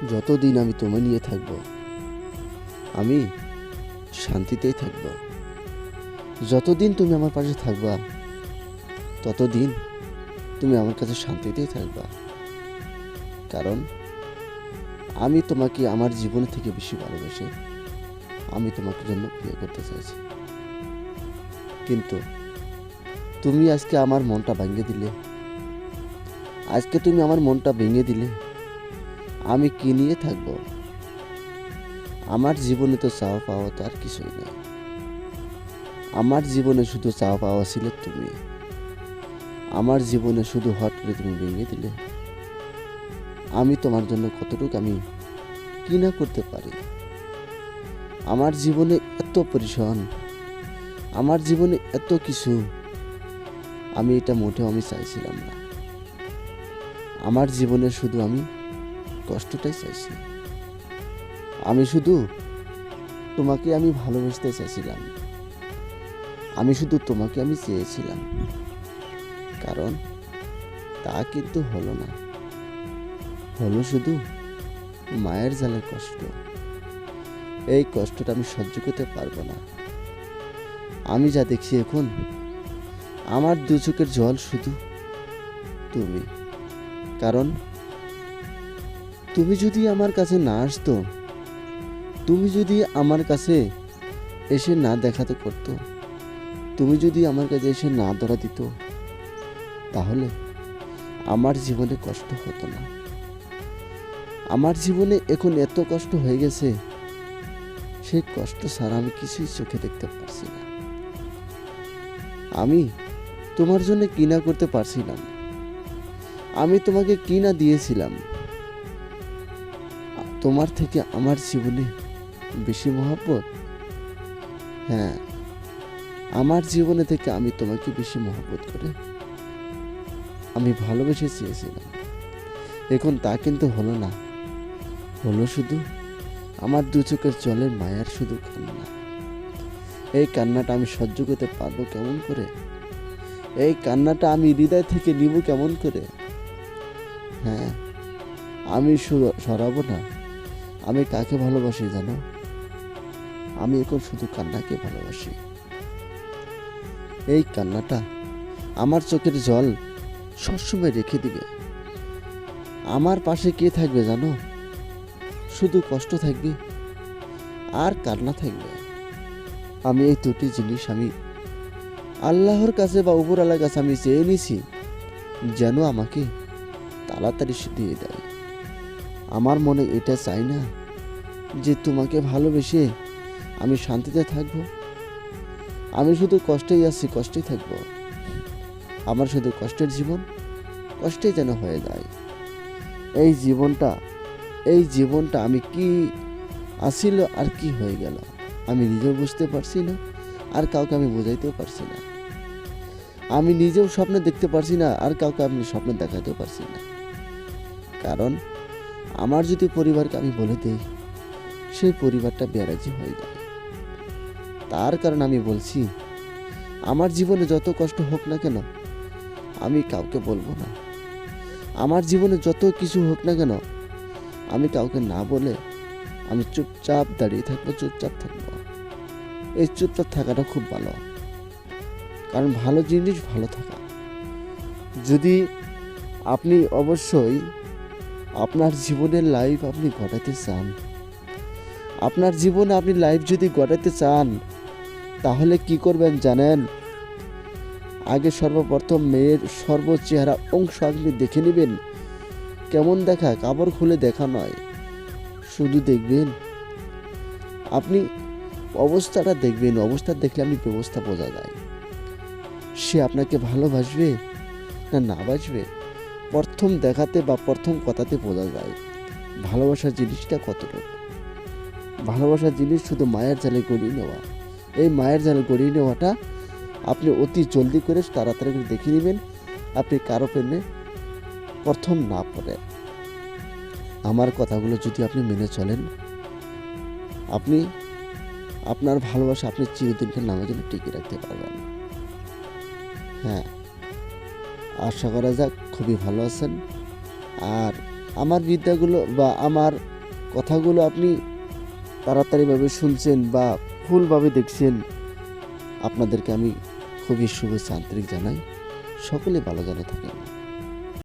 যতদিন আমি তোমায় নিয়ে থাকবো আমি শান্তিতেই থাকবো। যতদিন তুমি আমার পাশে থাকবা ততদিন তুমি আমার কাছে শান্তিতেই থাকবা। কারণ আমি তোমাকে আমার জীবন থেকে বেশি ভালোবেসে আমি তোমাকে জন্য বিয়ে করতে চাইছি। কিন্তু তুমি আজকে আমার মনটা ভেঙে দিলে। আজকে তুমি আমার মনটা ভেঙে দিলে আমি কি নিয়ে থাকবো? আমার জীবনে তো চাওয়া পাওয়া তো আর কিছুই নেই। আমার জীবনে শুধু চাওয়া পাওয়া ছিল তুমি। আমার জীবনে শুধু হট করে তুমি ভেঙে দিলে। আমি তোমার জন্য কতটুকু আমি কি না করতে পারি। আমার জীবনে এত পরিশ্রম, আমার জীবনে এত কিছু, আমি এটা মোটেও আমি চাইছিলাম না। আমার জীবনে শুধু আমি কষ্টটাই চাইছি। আমি শুধু তোমাকে আমি ভালোবাসতে চাইছিলাম। আমি শুধু তোমাকে আমি চেয়েছিলাম। কারণ তা কিন্তু হলো না। হলো শুধু মায়ের জ্বালার কষ্ট। এই কষ্টটা আমি সহ্য করতে পারবো না। আমি যা দেখছি এখন, আমার দু চোখের জল শুধু তুমি। কারণ তুমি যদি আমার কাছে না আসতো, তুমি যদি আমার কাছে এসে না দেখাতে করতো, তুমি যদি আমার কাছে এসে না ধরা দিত, তাহলে আমার জীবনে কষ্ট হতো না। আমার জীবনে এখন এত কষ্ট হয়ে গেছে, সেই কষ্ট ছাড়া আমি কিছুই চোখে দেখতে পারছি না। আমি তোমার জন্য কি না করতে পারছিলাম। আমি তোমাকে কি না দিয়েছিলাম। তোমার থেকে আমার জীবনে বেশি মহব্বত। হ্যাঁ, আমার জীবনে থেকে আমি তোমাকে বেশি মহব্বত করে আমি ভালোবেসে চেয়েছিলাম। এখন তা কিন্তু হলো না। হলো শুধু আমার দু চোখের জলের মায়ার শুধু কান্না। এই কান্নাটা আমি সহ্য করতে পারবো কেমন করে? এই কান্নাটা আমি হৃদয় থেকে নিব কেমন করে? হ্যাঁ, আমি সরাবো না। আমি কাকে ভালোবাসি জানো? আমি এখন শুধু কান্নাকে ভালোবাসি। এই কান্নাটা আমার চোখের জল সবসময় রেখে দিবে। আমার পাশে কে থাকবে জানো? শুধু কষ্ট থাকবে আর কান্না থাকবে। আমি এই দুটি জিনিস আমি আল্লাহর কাছে বা উপরওয়ালার কাছে আমি চেয়ে নিছি, যেন আমাকে তাড়াতাড়ি দিয়ে দেয়। আমার মনে এটা চাই না যে তোমাকে ভালোবেসে আমি শান্তিতে থাকবো। আমি শুধু কষ্টেই আছি, কষ্টেই থাকবো। আমার শুধু কষ্টের জীবন, কষ্টেই যেন হয়ে যায়। এই জীবনটা আমি কি আসিল আর কি হয়ে গেল আমি নিজেও বুঝতে পারছি না, আর কাউকে আমি বোঝাইতেও পারছি না। আমি নিজেও স্বপ্ন দেখতে পারছি না, আর কাউকে আমি স্বপ্ন দেখাতেও পারছি না। কারণ আমার যদি পরিবারকে আমি বলে দেই, সেই পরিবারটা বেরাজি হয়ে যায়। তার কারণ আমি বলছি, আমার জীবনে যত কষ্ট হোক না কেন আমি কাউকে বলবো না। আমার জীবনে যত কিছু হোক না কেন আমি কাউকে না বলে আমি চুপচাপ দাঁড়িয়ে থাকবো, চুপচাপ থাকবো। এই চুপচাপ থাকাটা খুব ভালো। কারণ ভালো জিনিস ভালো থাকা। যদি আপনি অবশ্যই আপনার জীবনের লাইফ আপনি গড়াতে চান, আপনার জীবনে আপনি লাইফ যদি গড়াতে চান, তাহলে কি করবেন জানেন? আগে সর্বপ্রথম মেয়ের সর্বচেহারা অংশ আপনি দেখে নেবেন। কেমন দেখা, কাপড় খুলে দেখা নয়। শুধু দেখবেন, আপনি অবস্থাটা দেখবেন। অবস্থা দেখলে আপনি ব্যবস্থা বোঝা যায়। সে আপনাকে ভালোবাসবে না না বাসবে, প্রথম দেখাতে বা প্রথম কথাতে বোঝা যায়। ভালোবাসার জিনিসটা কতটুকু। ভালোবাসার জিনিস শুধু মায়ের জালে গড়িয়ে নেওয়া। এই মায়ের জালে গড়িয়ে নেওয়াটা আপনি অতি জলদি করে তাড়াতাড়ি করে দেখে নেবেন, আপনি কারো প্রেমে প্রথম না পড়ে। আমার কথাগুলো যদি আপনি মেনে চলেন, আপনি আপনার ভালোবাসা আপনি চিরদিনকার নামের জন্য টিকিয়ে রাখতে পারবেন। হ্যাঁ, আশা করা যাক খুবই ভালো আছেন। আর আমার বিদ্যাগুলো বা আমার কথাগুলো আপনি তাড়াতাড়িভাবে শুনছেন বা ফুলভাবে দেখছেন, আপনাদেরকে আমি খুবই শুভেচ্ছা আন্তরিক জানাই। সকলে ভালো যেন থাকেন।